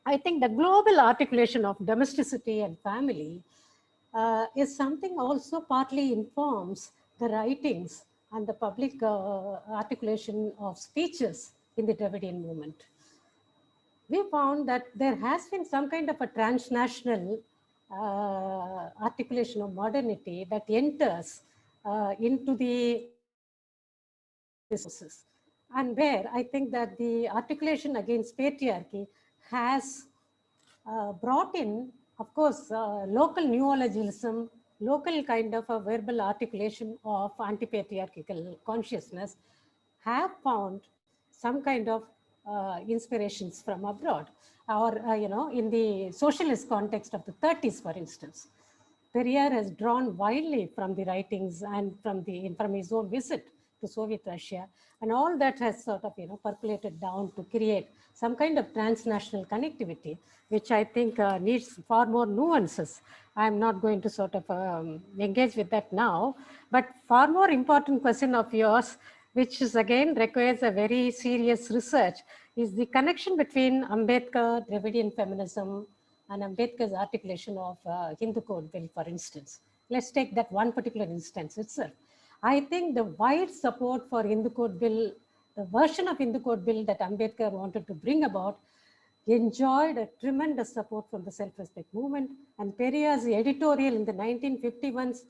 I think the global articulation of domesticity and family is something also partly informs the writings and the public articulation of speeches in the Dravidian movement. We found that there has been some kind of a transnational articulation of modernity that enters into the discourses, and where I think that the articulation against patriarchy has brought in, of course, local neologism, local kind of a verbal articulation of anti-patriarchal consciousness have found some kind of inspirations from abroad, or in the socialist context of the 30s, for instance. Periyar has drawn widely from the writings and from his own visit to Soviet Russia, and all that has sort of percolated down to create some kind of transnational connectivity, which I think needs far more nuances. I'm not going to sort of engage with that now, but far more important question of yours, which is again requires a very serious research, is the connection between Ambedkar, Dravidian feminism, and Ambedkar's articulation of Hindu Code Bill, for instance. Let's take that one particular instance itself. I think the wide support for Hindu Code Bill, the version of Hindu Code Bill that Ambedkar wanted to bring about, enjoyed a tremendous support from the self-respect movement, and Periyar's editorial in the 1951s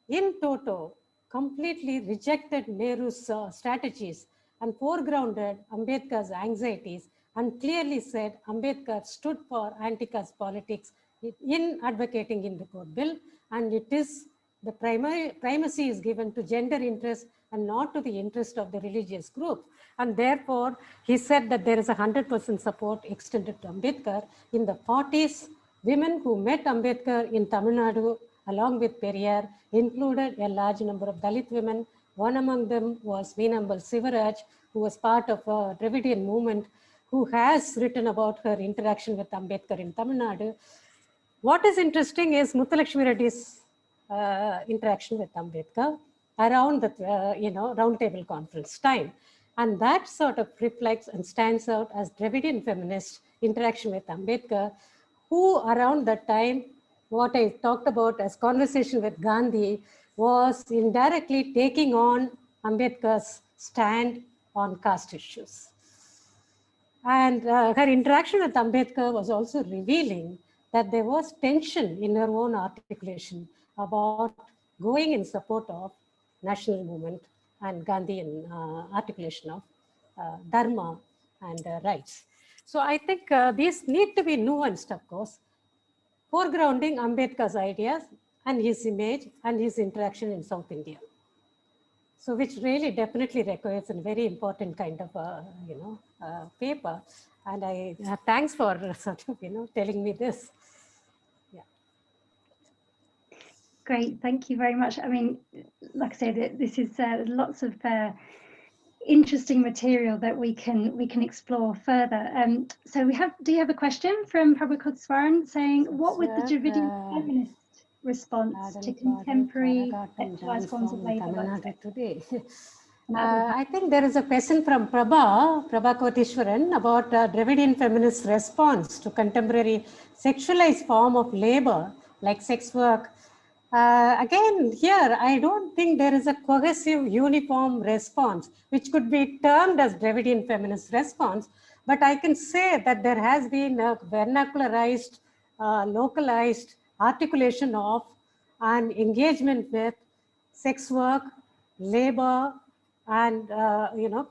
in toto completely rejected Nehru's strategies and foregrounded Ambedkar's anxieties, and clearly said Ambedkar stood for anti-caste politics in advocating in the Code Bill, and it is the primacy is given to gender interest and not to the interest of the religious group. And therefore, he said that there is 100% support extended to Ambedkar. In the 40s, women who met Ambedkar in Tamil Nadu along with Periyar included a large number of Dalit women. One among them was Veenambal Sivaraj, who was part of a Dravidian movement, who has written about her interaction with Ambedkar in Tamil Nadu. What is interesting is Muthulakshmi Reddy's interaction with Ambedkar around the roundtable conference time. And that sort of reflects and stands out as Dravidian feminist interaction with Ambedkar, who around that time, what I talked about as conversation with Gandhi, was indirectly taking on Ambedkar's stand on caste issues. And her interaction with Ambedkar was also revealing that there was tension in her own articulation about going in support of national movement and Gandhian articulation of dharma and rights. So I think these need to be nuanced, of course, foregrounding Ambedkar's ideas and his image and his interaction in South India. So which really definitely requires a very important kind of, paper. And I thanks for sort of, telling me this. Yeah. Great, thank you very much. I mean, like I said, this is lots of interesting material that we can explore further. So do you have a question from Prabhu Swaran saying, what would the Dravidian feminist response to contemporary sexualized forms of labour today? I think there is a question from Prabha Kotishwaran about Dravidian feminist response to contemporary sexualized form of labor like sex work. Again, here, I don't think there is a cohesive, uniform response, which could be termed as Dravidian feminist response, but I can say that there has been a vernacularized, localized articulation of an engagement with sex work, labor, and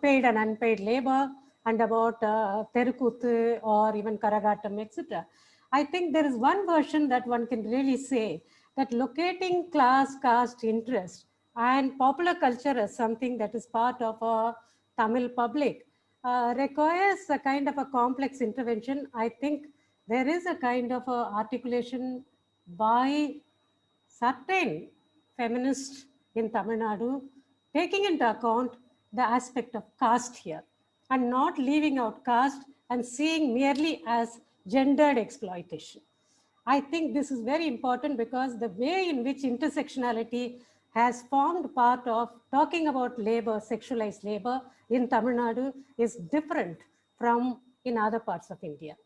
paid and unpaid labor, and about Terukuthu or even Karagatam, etc. I think there is one version that one can really say that locating class, caste, interest, and popular culture as something that is part of a Tamil public requires a kind of a complex intervention. I think there is a kind of a articulation by certain feminists in Tamil Nadu, taking into account the aspect of caste here and not leaving out caste and seeing merely as gendered exploitation. I think this is very important because the way in which intersectionality has formed part of talking about labor, sexualized labor in Tamil Nadu is different from in other parts of India.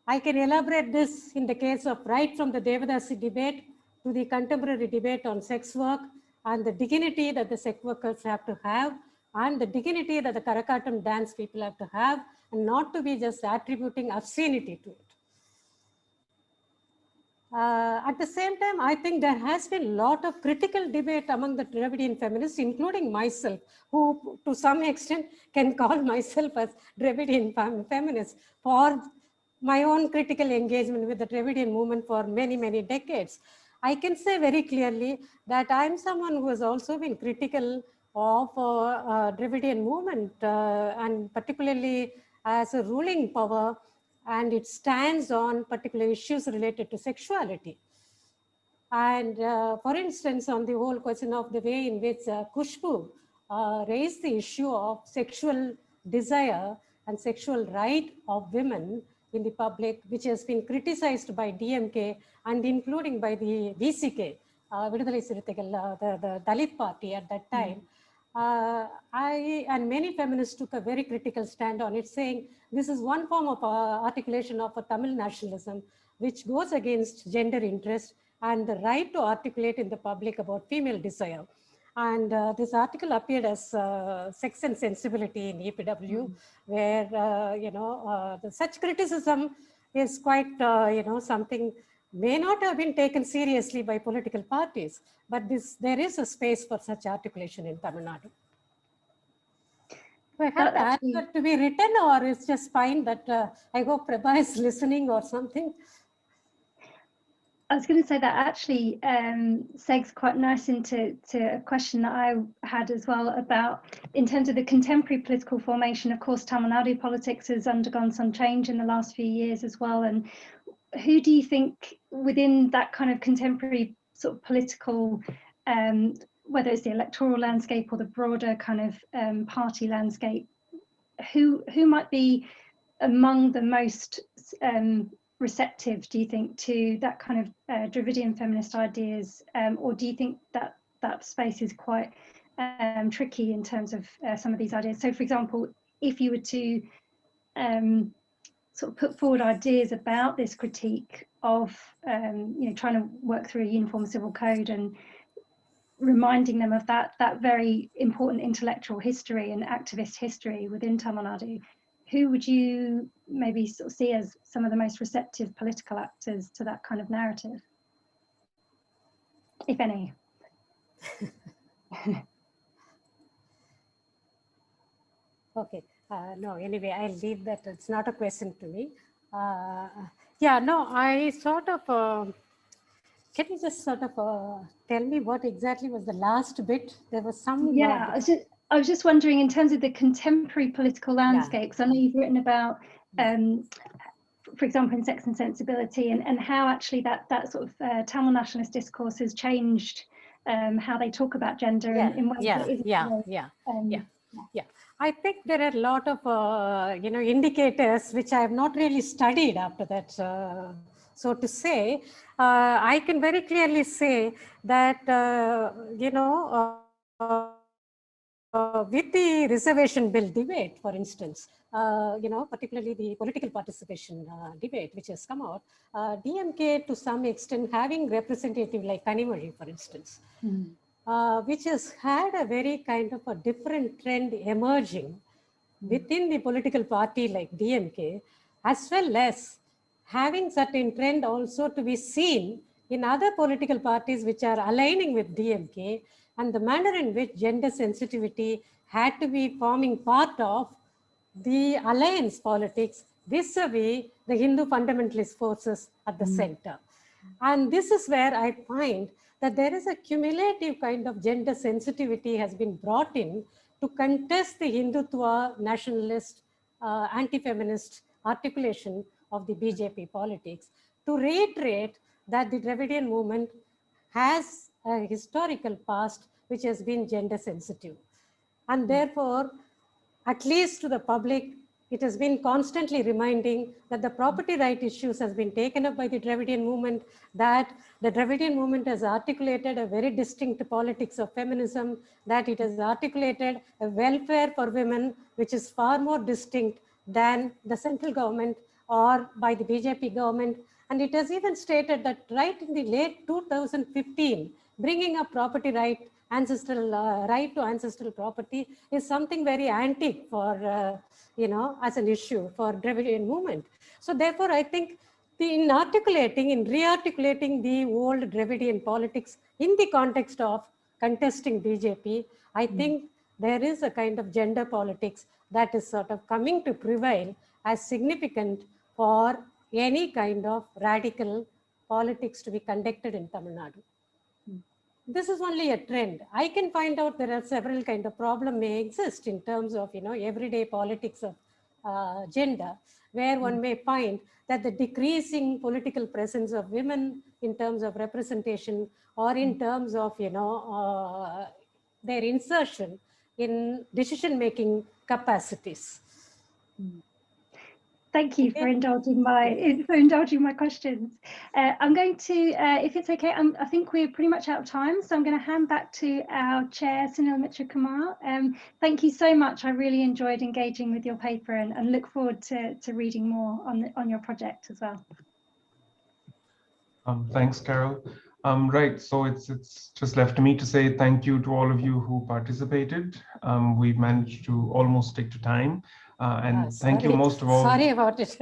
I can elaborate this in the case of right from the Devadasi debate to the contemporary debate on sex work and the dignity that the sex workers have to have and the dignity that the Karakatam dance people have to have and not to be just attributing obscenity to it. At the same time, I think there has been a lot of critical debate among the Dravidian feminists, including myself, who to some extent can call myself as Dravidian feminist for my own critical engagement with the Dravidian movement for many, many decades. I can say very clearly that I'm someone who has also been critical of Dravidian movement and particularly as a ruling power, and it stands on particular issues related to sexuality. And for instance, on the whole question of the way in which Khushbu raised the issue of sexual desire and sexual right of women in the public, which has been criticized by DMK and including by the VCK, Vidudalai Siruthaigal, the Dalit party at that time. I and many feminists took a very critical stand on it, saying this is one form of articulation of a Tamil nationalism, which goes against gender interest and the right to articulate in the public about female desire. And this article appeared as Sex and Sensibility in EPW, where, such criticism is quite, something may not have been taken seriously by political parties, but there is a space for such articulation in Tamil Nadu. Do I have the answer to be written, or it's just fine that I hope Prabha is listening or something? I was going to say that actually segs quite nice into a question that I had as well about, in terms of the contemporary political formation. Of course, Tamil Nadu politics has undergone some change in the last few years as well. And who do you think within that kind of contemporary sort of political, whether it's the electoral landscape or the broader kind of party landscape, who might be among the most receptive, do you think, to that kind of Dravidian feminist ideas, or do you think that that space is quite tricky in terms of some of these ideas? So, for example, if you were to sort of put forward ideas about this critique of, trying to work through a uniform civil code, and reminding them of that very important intellectual history and activist history within Tamil Nadu, who would you maybe sort of see as some of the most receptive political actors to that kind of narrative, if any? Okay, no, anyway, I'll leave that. It's not a question to me. Yeah, no, I sort of, can you just sort of tell me what exactly was the last bit? There was some. Yeah, I was just wondering in terms of the contemporary political landscape, because I know you've written about, for example, in Sex and Sensibility, and how actually that sort of Tamil nationalist discourse has changed how they talk about gender in ways that isn't. Yeah. I think there are a lot of indicators which I have not really studied after that. So to say, I can very clearly say that with the reservation bill debate, for instance, particularly the political participation debate which has come out, DMK to some extent having representative like Kanimozhi, for instance, which has had a very kind of a different trend emerging within the political party like DMK, as well as having certain trend also to be seen in other political parties which are aligning with DMK, and the manner in which gender sensitivity had to be forming part of the alliance politics vis-a-vis the Hindu fundamentalist forces at the center. And this is where I find that there is a cumulative kind of gender sensitivity has been brought in to contest the Hindutva nationalist, anti-feminist articulation of the BJP politics, to reiterate that the Dravidian movement has a historical past which has been gender sensitive. And therefore, at least to the public, it has been constantly reminding that the property right issues has been taken up by the Dravidian movement, that the Dravidian movement has articulated a very distinct politics of feminism, that it has articulated a welfare for women, which is far more distinct than the central government or by the BJP government. And it has even stated that right in the late 2015, bringing up property right, ancestral right to ancestral property is something very antique for, as an issue for Dravidian movement. So therefore, I think in re-articulating the old Dravidian politics in the context of contesting BJP, I think there is a kind of gender politics that is sort of coming to prevail as significant for any kind of radical politics to be conducted in Tamil Nadu. This is only a trend. I can find out there are several kind of problem may exist in terms of, everyday politics of gender, where one may find that the decreasing political presence of women in terms of representation or in terms of, their insertion in decision-making capacities. Thank you for indulging my questions. I'm going to, if it's okay, I think we're pretty much out of time, so I'm going to hand back to our chair, Sunil Mitra Kumar. Thank you so much. I really enjoyed engaging with your paper and look forward to reading more on your project as well. Thanks, Carol. Right, so it's just left to me to say thank you to all of you who participated. We've managed to almost stick to time. And thank you most of all. Sorry about it.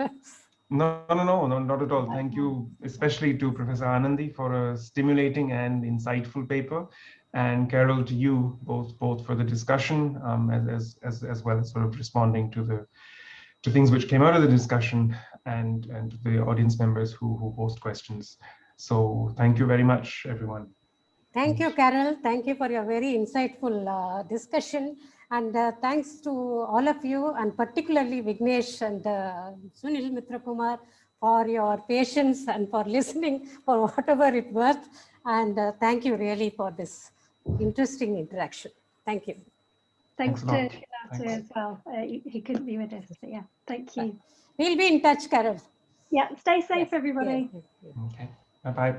No, not at all. Thank you, especially to Professor Anandi for a stimulating and insightful paper, and Carol, to you both for the discussion as well as sort of responding to things which came out of the discussion and the audience members who posed questions. So thank you very much, everyone. Thank you, Carol. Thank you for your very insightful discussion. And thanks to all of you, and particularly Vignesh and Sunil Mitra Kumar for your patience and for listening for whatever it was. And thank you really for this interesting interaction. Thank you. Thanks to Renata as well. He couldn't be with us, but yeah, thank you. We'll be in touch, Carol. Yeah, stay safe, everybody. Okay, bye-bye.